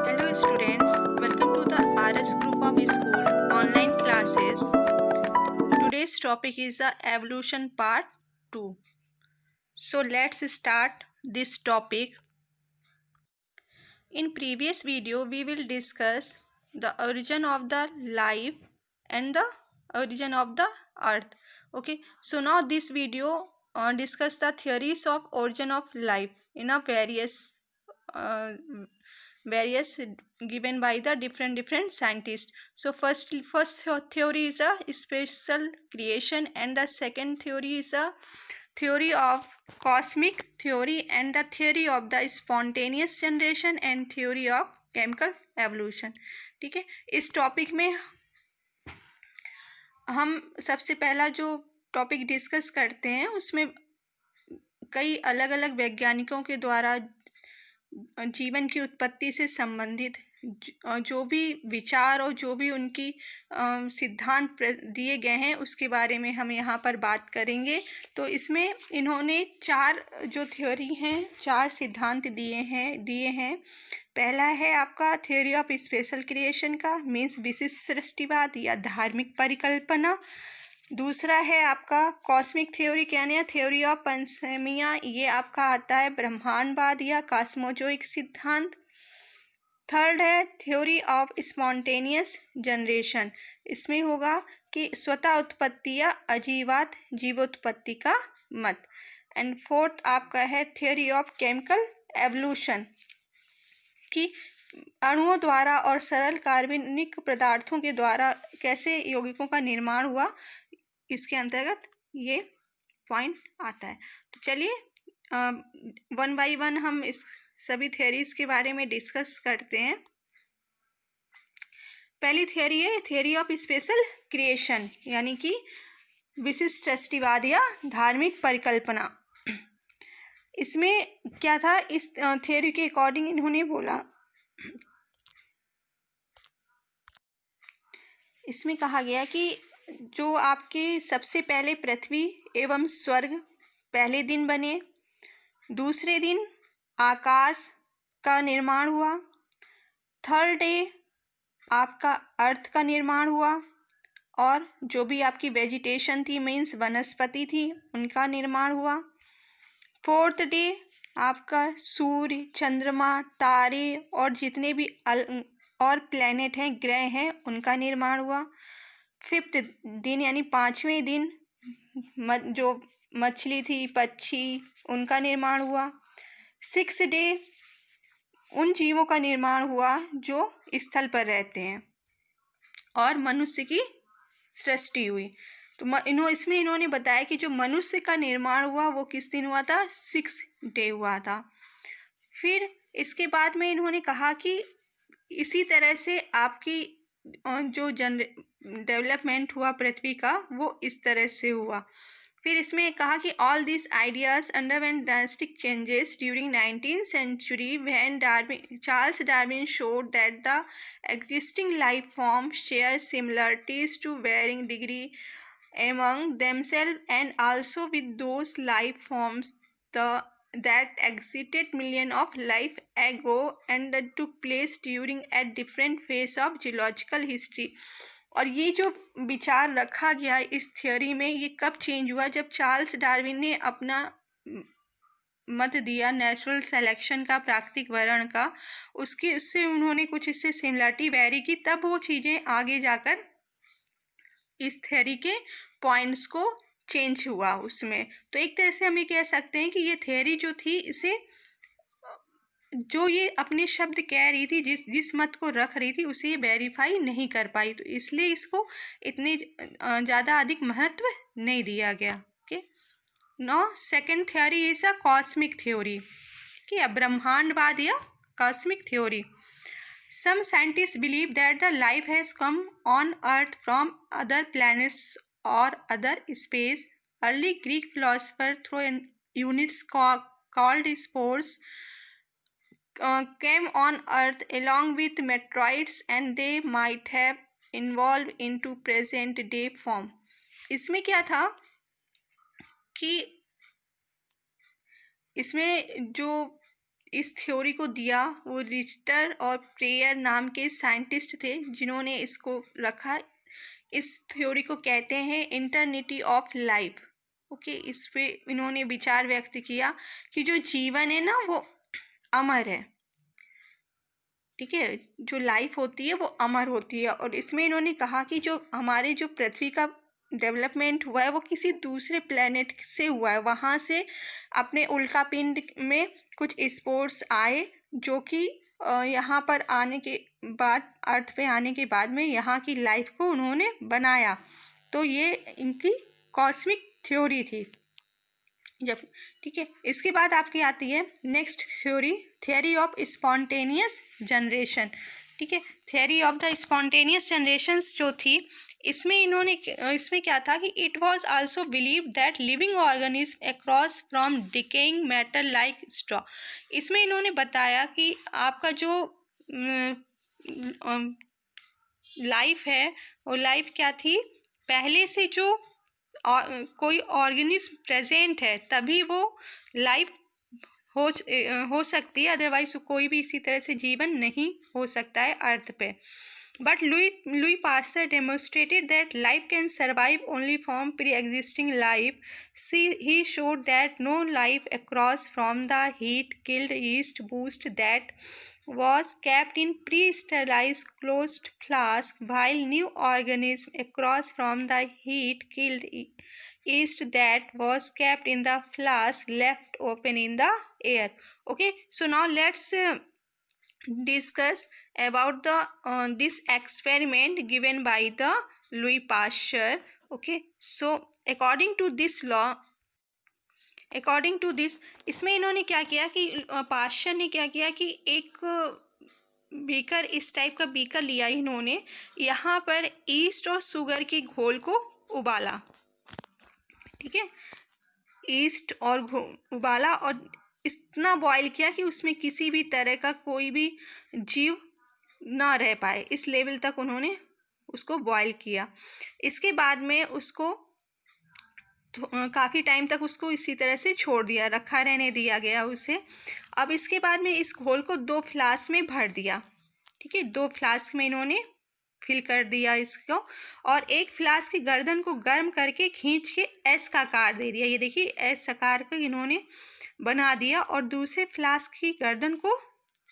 Hello students, welcome to the RS Group of School online classes. Today's topic is the evolution part 2. So let's start this topic. In previous video we will discuss the origin of the life and the origin of the earth. Okay, so now this video discuss the theories of origin of life in a uh, various given by the different scientists. So first theory is a special creation, and the second theory is a theory of cosmic theory, and the theory of the spontaneous generation and theory of chemical evolution. ठीक है, इस topic में हम सबसे पहला जो topic discuss करते हैं उसमें कई अलग अलग वैज्ञानिकों के द्वारा जीवन की उत्पत्ति से संबंधित जो भी विचार और जो भी उनकी सिद्धांत दिए गए हैं उसके बारे में हम यहाँ पर बात करेंगे। तो इसमें इन्होंने चार जो थ्योरी हैं, चार सिद्धांत दिए हैं। पहला है आपका थ्योरी ऑफ स्पेशल क्रिएशन का, मीन्स विशिष्ट सृष्टिवाद या धार्मिक परिकल्पना। दूसरा है आपका कॉस्मिक थ्योरी, यानी थ्योरी ऑफ पंचमिया, ये आपका आता है ब्रह्मांडवाद या कॉस्मोजोइक सिद्धांत। थर्ड है थ्योरी ऑफ स्पॉन्टेनियस जनरेशन, इसमें होगा कि स्वतः उत्पत्ति या अजीवात जीवोत्पत्ति का मत। एंड फोर्थ आपका है थ्योरी ऑफ केमिकल एवोल्यूशन, कि अणुओं द्वारा और सरल कार्बनिक पदार्थों के द्वारा कैसे यौगिकों का निर्माण हुआ, इसके अंतर्गत ये पॉइंट आता है। तो चलिए वन बाय वन हम इस सभी थ्योरीज के बारे में डिस्कस करते हैं। पहली थ्योरी है थ्योरी ऑफ स्पेशल क्रिएशन, यानी कि विशिष्ट सृष्टिवाद या धार्मिक परिकल्पना। इसमें क्या था, इस थ्योरी के अकॉर्डिंग इन्होंने बोला, इसमें कहा गया कि जो आपके सबसे पहले पृथ्वी एवं स्वर्ग पहले दिन बने, दूसरे दिन आकाश का निर्माण हुआ, थर्ड डे आपका अर्थ का निर्माण हुआ, और जो भी आपकी वेजिटेशन थी मीन्स वनस्पति थी उनका निर्माण हुआ। फोर्थ डे आपका सूर्य, चंद्रमा, तारे और जितने भी और प्लैनेट हैं, ग्रह हैं, उनका निर्माण हुआ। फिफ्थ दिन यानी पाँचवें दिन जो मछली थी, पक्षी, उनका निर्माण हुआ। सिक्स डे उन जीवों का निर्माण हुआ जो स्थल पर रहते हैं, और मनुष्य की सृष्टि हुई। तो इसमें इन्होंने बताया कि जो मनुष्य का निर्माण हुआ वो किस दिन हुआ था, 6 डे हुआ था। फिर इसके बाद में इन्होंने कहा कि इसी तरह से आपकी जो डेवलपमेंट हुआ पृथ्वी का वो इस तरह से हुआ। फिर इसमें कहा कि all this ideas underwent drastic changes during 19th century when Charles Darwin showed that the existing life forms share similarities to varying degree among themselves and also with those life forms that existed millions of life ago and that took place during a different phase of geological history। और ये जो विचार रखा गया इस theory में, ये कब चेंज हुआ, जब चार्ल्स डार्विन ने अपना मत दिया नेचुरल सिलेक्शन का, प्राकृतिक वर्ण का, उससे उन्होंने कुछ इससे सिमिलरिटी वेरी की, तब वो चीज़ें आगे जाकर इस थ्योरी के पॉइंट्स को चेंज हुआ उसमें। तो एक तरह से हम ये कह सकते हैं कि ये थ्योरी जो थी, इसे जो ये अपने शब्द कह रही थी, जिस मत को रख रही थी, उसे ये वेरीफाई नहीं कर पाई, तो इसलिए इसको इतने ज़्यादा अधिक महत्व नहीं दिया गया। Okay, no second theory is a cosmic theory, कि ब्रह्मांडवाद या cosmic theory. Some scientists believe that the life has come on Earth from other planets or other space. Early Greek philosophers, through units called spores, came on Earth along with meteorites, and they might have evolved into present day form. इसमें क्या था कि इसमें जो इस theory को दिया वो रिचटर और प्रेयर नाम के साइंटिस्ट थे जिन्होंने इसको रखा। इस थ्योरी को कहते हैं इटर्निटी ऑफ लाइफ। ओके, इस पे इन्होंने विचार व्यक्त किया कि जो जीवन है ना वो अमर है। ठीक है, जो लाइफ होती है वो अमर होती है। और इसमें इन्होंने कहा कि जो हमारे जो पृथ्वी का डेवलपमेंट हुआ है वो किसी दूसरे प्लेनेट से हुआ है। वहाँ से अपने उल्का पिंड में कुछ स्पोर्स आए जो कि यहाँ पर आने के बाद, अर्थ पे आने के बाद में यहाँ की लाइफ को उन्होंने बनाया। तो ये इनकी कॉस्मिक थ्योरी थी। जब ठीक है, इसके बाद आपकी आती है next theory, theory of spontaneous generation. ठीक है, theory of the spontaneous generations जो थी, इसमें क्या था कि it was also believe that living organism across from decaying matter like straw. इसमें इन्होंने बताया कि आपका जो लाइफ है वो लाइफ क्या थी, पहले से जो कोई ऑर्गेनिज्म प्रेजेंट है तभी वो लाइफ हो सकती है, अदरवाइज कोई भी इसी तरह से जीवन नहीं हो सकता है अर्थ पे। But Louis Pasteur demonstrated that life can survive only from pre existing life. He showed that no life across from the heat killed yeast broth that was kept in pre-sterilized closed flask, while new organism across from the heat killed yeast that was kept in the flask left open in the air. Okay, so now let's discuss about the this experiment given by the Louis Pasteur. Okay, so according to this, इसमें इन्होंने क्या किया कि pasture ने क्या किया कि एक बीकर, इस टाइप का बीकर लिया इन्होंने, यहाँ पर ईस्ट और शुगर के घोल को उबाला। ठीक है, ईस्ट और उबाला और इतना बॉयल किया कि उसमें किसी भी तरह का कोई भी जीव ना रह पाए, इस लेवल तक उन्होंने उसको बॉयल किया। इसके बाद में उसको काफ़ी टाइम तक उसको इसी तरह से छोड़ दिया, रखा रहने दिया गया उसे। अब इसके बाद में इस घोल को 2 फ्लास्क में भर दिया। ठीक है, 2 फ्लास्क में इन्होंने फिल कर दिया इसको, और एक फ्लास्क की गर्दन को गर्म करके खींच के एस का आकार दे दिया। ये देखिए एस आकार का इन्होंने बना दिया, और दूसरे फ्लास्क की गर्दन को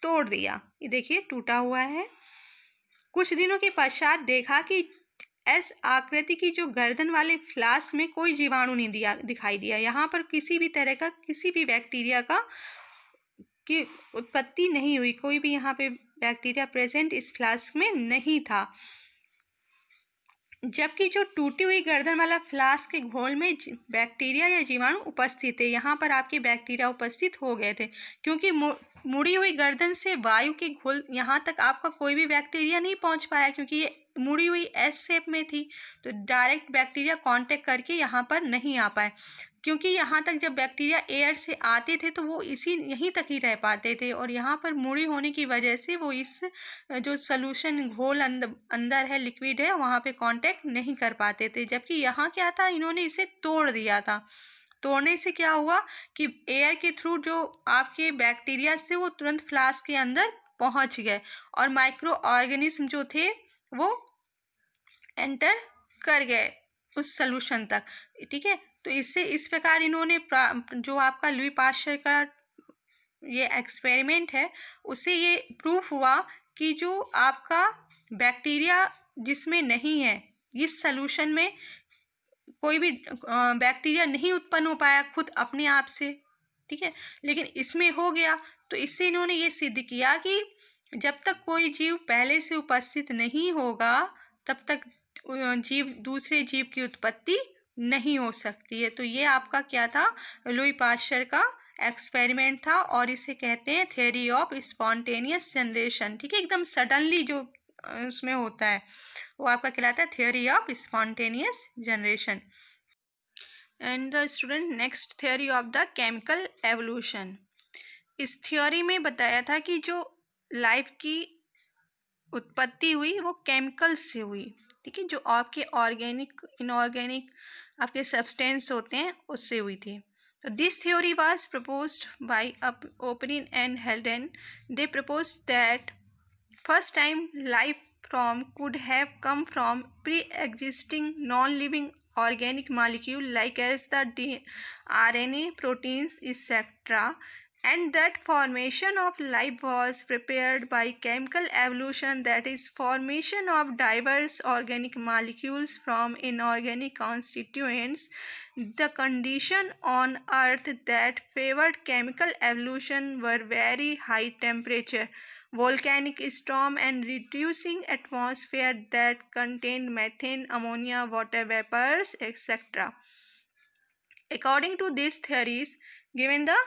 तोड़ दिया। ये देखिए टूटा हुआ है। कुछ दिनों के पश्चात देखा कि एस आकृति की जो गर्दन वाले फ्लास्क में कोई जीवाणु नहीं दिखाई दिया। यहाँ पर किसी भी तरह का, किसी भी बैक्टीरिया की उत्पत्ति नहीं हुई। कोई भी यहाँ पे बैक्टीरिया प्रेजेंट इस फ्लास्क में नहीं था। जबकि जो टूटी हुई गर्दन वाला फ्लास्क के घोल में बैक्टीरिया या जीवाणु उपस्थित थे। यहाँ पर आपके बैक्टीरिया उपस्थित हो गए थे, क्योंकि मुड़ी हुई गर्दन से वायु के घोल यहाँ तक आपका कोई भी बैक्टीरिया नहीं पहुँच पाया, क्योंकि ये मुड़ी हुई एस शेप में थी, तो डायरेक्ट बैक्टीरिया कांटेक्ट करके यहाँ पर नहीं आ पाए। क्योंकि यहाँ तक जब बैक्टीरिया एयर से आते थे तो वो यहीं तक ही रह पाते थे, और यहाँ पर मुड़ी होने की वजह से वो इस जो सॉल्यूशन घोल अंदर है, लिक्विड है, वहाँ पे कांटेक्ट नहीं कर पाते थे। जबकि यहाँ क्या था, इन्होंने इसे तोड़ दिया था। तोड़ने से क्या हुआ कि एयर के थ्रू जो आपके बैक्टीरिया थे वो तुरंत फ्लास्क के अंदर पहुँच गए, और माइक्रो ऑर्गेनिज्म जो थे वो एंटर कर गए उस सॉल्यूशन तक। ठीक है, तो इससे इस प्रकार इन्होंने जो आपका लुई पास्चर का ये एक्सपेरिमेंट है उससे ये प्रूफ हुआ कि जो आपका बैक्टीरिया जिसमें नहीं है, इस सॉल्यूशन में कोई भी बैक्टीरिया नहीं उत्पन्न हो पाया खुद अपने आप से। ठीक है, लेकिन इसमें हो गया। तो इससे इन्होंने ये सिद्ध किया कि जब तक कोई जीव पहले से उपस्थित नहीं होगा तब तक दूसरे जीव की उत्पत्ति नहीं हो सकती है। तो ये आपका क्या था, लुई पास्चर का एक्सपेरिमेंट था, और इसे कहते हैं थियरी ऑफ स्पॉन्टेनियस जनरेशन। ठीक है, एकदम सडनली जो उसमें होता है वो आपका कहलाता है theory of spontaneous generation. And the student, next theory of the chemical evolution. इस थियोरी में बताया था कि जो लाइफ की उत्पत्ति हुई वो केमिकल से हुई। ठीक है, जो आपके ऑर्गेनिक, इनऑर्गेनिक आपके सब्सटेंस होते हैं उससे हुई थी। This theory was proposed by Oparin and Haldane. They proposed that first time life form could have come from pre-existing non-living organic molecule like as the RNA, proteins, etc., and that formation of life was prepared by chemical evolution, that is formation of diverse organic molecules from inorganic constituents. The condition on earth that favored chemical evolution were very high temperature, volcanic storm, and reducing atmosphere that contained methane, ammonia, water vapors, etc. According to these theories, given the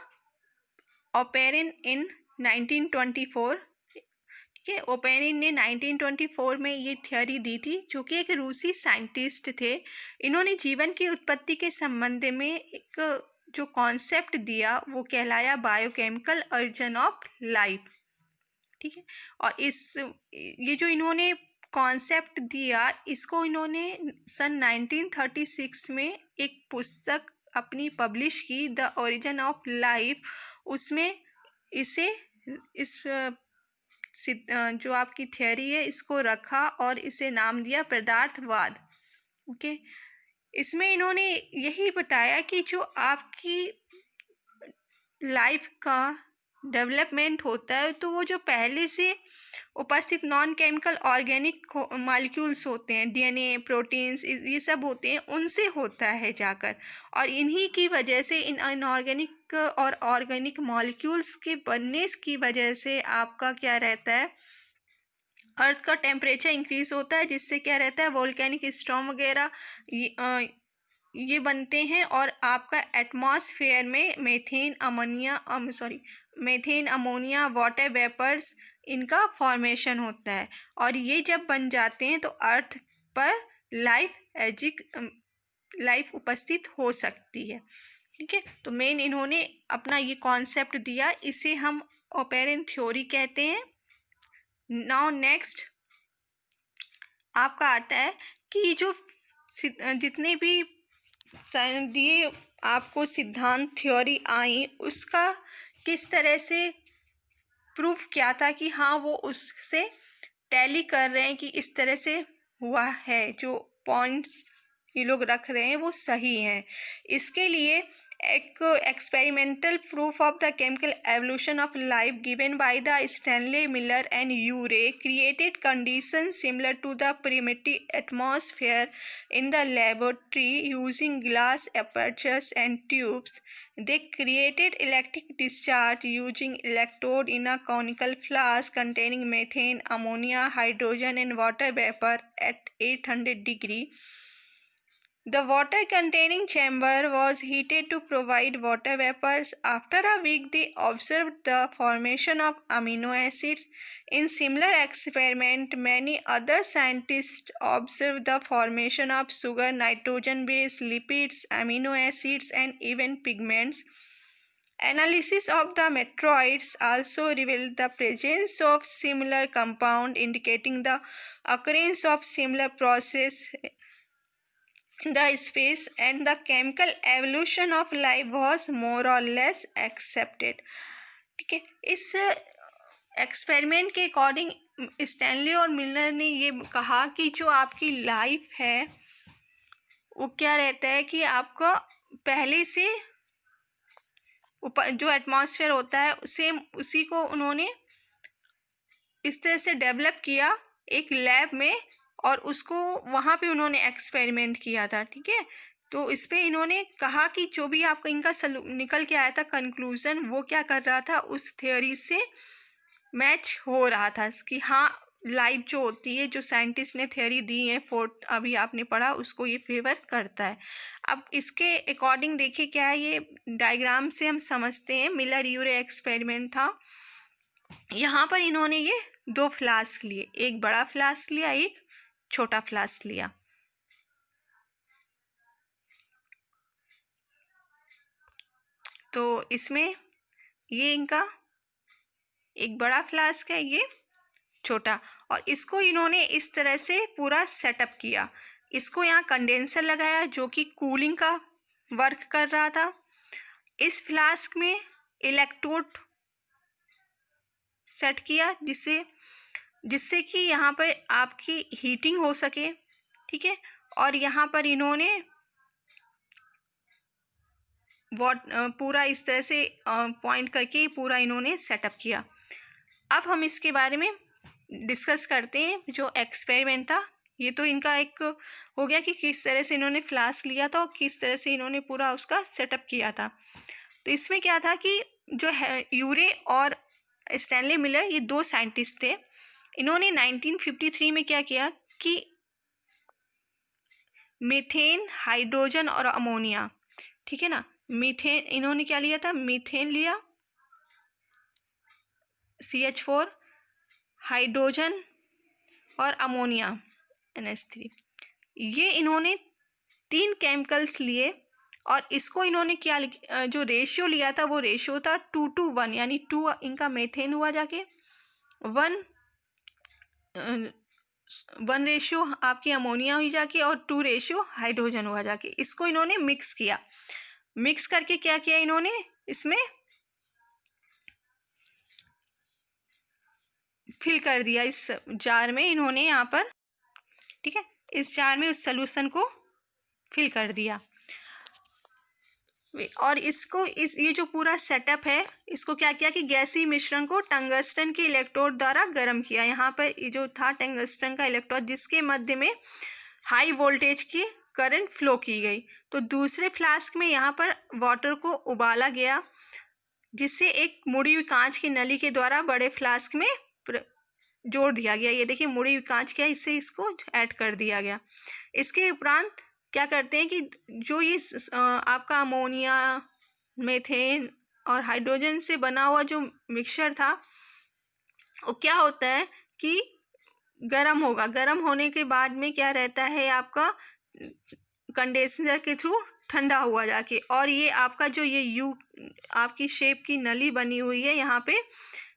Oparin in 1924, ठीक है, Oparin ने 1924 में ये theory दी थी, जो कि एक रूसी साइंटिस्ट थे। इन्होंने जीवन की उत्पत्ति के संबंध में एक जो कॉन्सेप्ट दिया वो कहलाया बायोकेमिकल ओरिजिन ऑफ लाइफ, ठीक है। और ये जो इन्होंने कॉन्सेप्ट दिया, इसको इन्होंने सन 1936 में एक पुस्तक अपनी पब्लिश की, द ओरिजिन ऑफ लाइफ। उसमें इसे इस जो आपकी थ्योरी है इसको रखा और इसे नाम दिया पदार्थवाद, ओके। इसमें इन्होंने यही बताया कि जो आपकी लाइफ का डेवलपमेंट होता है तो वो जो पहले से उपस्थित नॉन केमिकल ऑर्गेनिक मॉलिक्यूल्स होते हैं, डीएनए, प्रोटीन्स, ये सब होते हैं, उनसे होता है जाकर। और इन्हीं की वजह से इन इनऑर्गेनिक और ऑर्गेनिक मॉलिक्यूल्स के बनने की वजह से आपका क्या रहता है, अर्थ का टेम्परेचर इंक्रीज होता है, जिससे क्या रहता है, वोल्केनिक स्टॉर्म वगैरह ये बनते हैं और आपका एटमॉस्फेयर में मेथेन, अमोनिया, वाटर वेपर्स, इनका फॉर्मेशन होता है। और ये जब बन जाते हैं तो अर्थ पर लाइफ उपस्थित हो सकती है, ठीक है। तो मेन इन्होंने अपना ये कॉन्सेप्ट दिया, इसे हम ओपेरिन थ्योरी कहते हैं। नाउ नेक्स्ट आपका आता है कि जो जितने भी दिए आपको सिद्धांत थ्योरी आई, उसका किस तरह से प्रूफ किया था कि हाँ वो उससे टैली कर रहे हैं कि इस तरह से हुआ है, जो पॉइंट्स ये लोग रख रहे हैं वो सही हैं। इसके लिए एक experimental proof of the chemical evolution of life given by the Stanley Miller and Urey created condition similar to the primitive atmosphere in the laboratory using glass apertures and tubes. They created electric discharge using electrode in a conical flask containing methane, ammonia, hydrogen, and water vapor at 800 degree. The water containing chamber was heated to provide water vapors. After a week, they observed the formation of amino acids. In similar experiment, many other scientists observed the formation of sugar, nitrogen base, lipids, amino acids, and even pigments. Analysis of the meteorites also revealed the presence of similar compound, indicating the occurrence of similar process the space, and the chemical evolution of life was more or less accepted, ठीक है। इस experiment के according Stanley और Miller ने ये कहा कि जो आपकी लाइफ है वो क्या रहता है कि आपका पहले से जो एटमॉस्फेयर होता है सेम उसी को उन्होंने इस तरह से डेवलप किया एक लैब में, और उसको वहाँ पे उन्होंने एक्सपेरिमेंट किया था, ठीक है। तो इस पे इन्होंने कहा कि जो भी आपका इनका निकल के आया था कंक्लूजन, वो क्या कर रहा था, उस थ्योरी से मैच हो रहा था कि हाँ लाइफ जो होती है, जो साइंटिस्ट ने थ्योरी दी है, फोर्थ अभी आपने पढ़ा, उसको ये फेवर करता है। अब इसके अकॉर्डिंग देखिए क्या है, ये डायग्राम से हम समझते हैं। मिलर यूरे एक्सपेरिमेंट था। यहाँ पर इन्होंने ये 2 फ्लास्क लिए, एक बड़ा फ्लास्क लिया, एक छोटा फ्लास्क लिया। तो इसमें ये इनका एक बड़ा फ्लास्क है, ये छोटा, और इसको इन्होंने इस तरह से पूरा सेटअप किया। इसको यहाँ कंडेंसर लगाया जो कि कूलिंग का वर्क कर रहा था। इस फ्लास्क में इलेक्ट्रोड सेट किया जिससे कि यहाँ पर आपकी हीटिंग हो सके, ठीक है। और यहाँ पर इन्होंने पूरा इस तरह से पॉइंट करके पूरा इन्होंने सेटअप किया। अब हम इसके बारे में डिस्कस करते हैं। जो एक्सपेरिमेंट था, ये तो इनका एक हो गया कि किस तरह से इन्होंने फ्लास्क लिया था और किस तरह से इन्होंने पूरा उसका सेटअप किया था। तो इसमें क्या था कि जो है यूरे और स्टैनली मिलर, ये दो साइंटिस्ट थे। इन्होंने 1953 में क्या किया कि मीथेन, हाइड्रोजन और अमोनिया, ठीक है ना, मीथेन इन्होंने क्या लिया था, मीथेन लिया, CH4, हाइड्रोजन और अमोनिया NH3, ये इन्होंने 3 केमिकल्स लिए और इसको इन्होंने क्या जो रेशियो लिया था वो रेशियो था 2:1, यानी 2 इनका मीथेन हुआ जाके 1 रेशियो आपकी अमोनिया हुई जाके और 2 रेशियो हाइड्रोजन हुआ जाके। इसको इन्होंने मिक्स किया। मिक्स करके क्या किया इन्होंने, इसमें फिल कर दिया इस जार में इन्होंने यहाँ पर, ठीक है। इस जार में उस सॉल्यूशन को फिल कर दिया और इसको ये जो पूरा सेटअप है, इसको क्या किया कि गैसीय मिश्रण को टंगस्टन के इलेक्ट्रोड द्वारा गर्म किया। यहाँ पर ये जो था टंगस्टन का इलेक्ट्रोड, जिसके मध्य में हाई वोल्टेज की करंट फ्लो की गई। तो दूसरे फ्लास्क में यहाँ पर वाटर को उबाला गया, जिससे एक मुड़ी हुई कांच की नली के द्वारा बड़े फ्लास्क में जोड़ दिया गया। ये देखिए मुड़ी हुई कांच क्या, इससे इसको ऐड कर दिया गया। इसके उपरांत क्या करते हैं कि जो ये आपका अमोनिया, मीथेन और हाइड्रोजन से बना हुआ जो मिक्सचर था, वो क्या होता है कि गर्म होगा। गर्म होने के बाद में क्या रहता है, आपका कंडेंसर के थ्रू ठंडा हुआ जाके, और ये आपका जो ये यू आपकी शेप की नली बनी हुई है यहाँ पे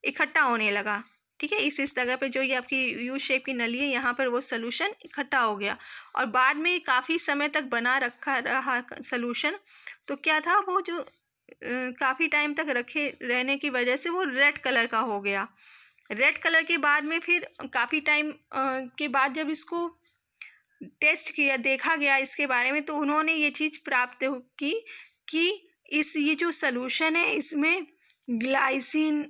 इकट्ठा होने लगा, ठीक है। इस जगह पे जो ये आपकी यू शेप की नली है, यहाँ पर वो सॉल्यूशन इकट्ठा हो गया और बाद में काफ़ी समय तक बना रखा रहा सॉल्यूशन। तो क्या था, वो जो काफ़ी टाइम तक रखे रहने की वजह से वो रेड कलर का हो गया। रेड कलर के बाद में फिर काफ़ी टाइम के बाद जब इसको टेस्ट किया, देखा गया इसके बारे में, तो उन्होंने ये चीज़ प्राप्त की कि ये जो सॉल्यूशन है, इसमें ग्लाइसिन,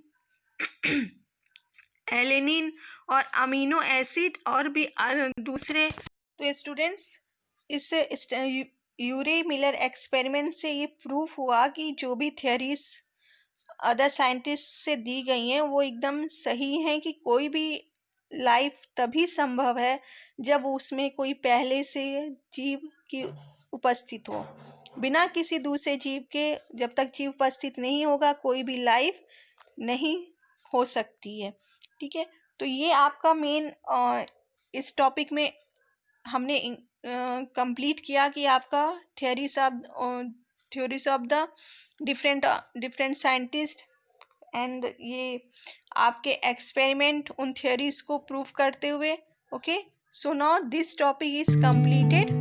एलेनिन और अमीनो एसिड और भी दूसरे। तो स्टूडेंट्स, इस यूरे मिलर एक्सपेरिमेंट से ये प्रूफ हुआ कि जो भी थियरीज अदर साइंटिस्ट से दी गई हैं वो एकदम सही हैं, कि कोई भी लाइफ तभी संभव है जब उसमें कोई पहले से जीव की उपस्थित हो। बिना किसी दूसरे जीव के, जब तक जीव उपस्थित नहीं होगा, कोई भी लाइफ नहीं हो सकती है, ठीक है। तो ये आपका मेन इस टॉपिक में हमने कंप्लीट किया कि आपका theories of the different scientist and ये आपके एक्सपेरिमेंट उन थ्योरीज को प्रूव करते हुए। Okay, so now this topic is completed.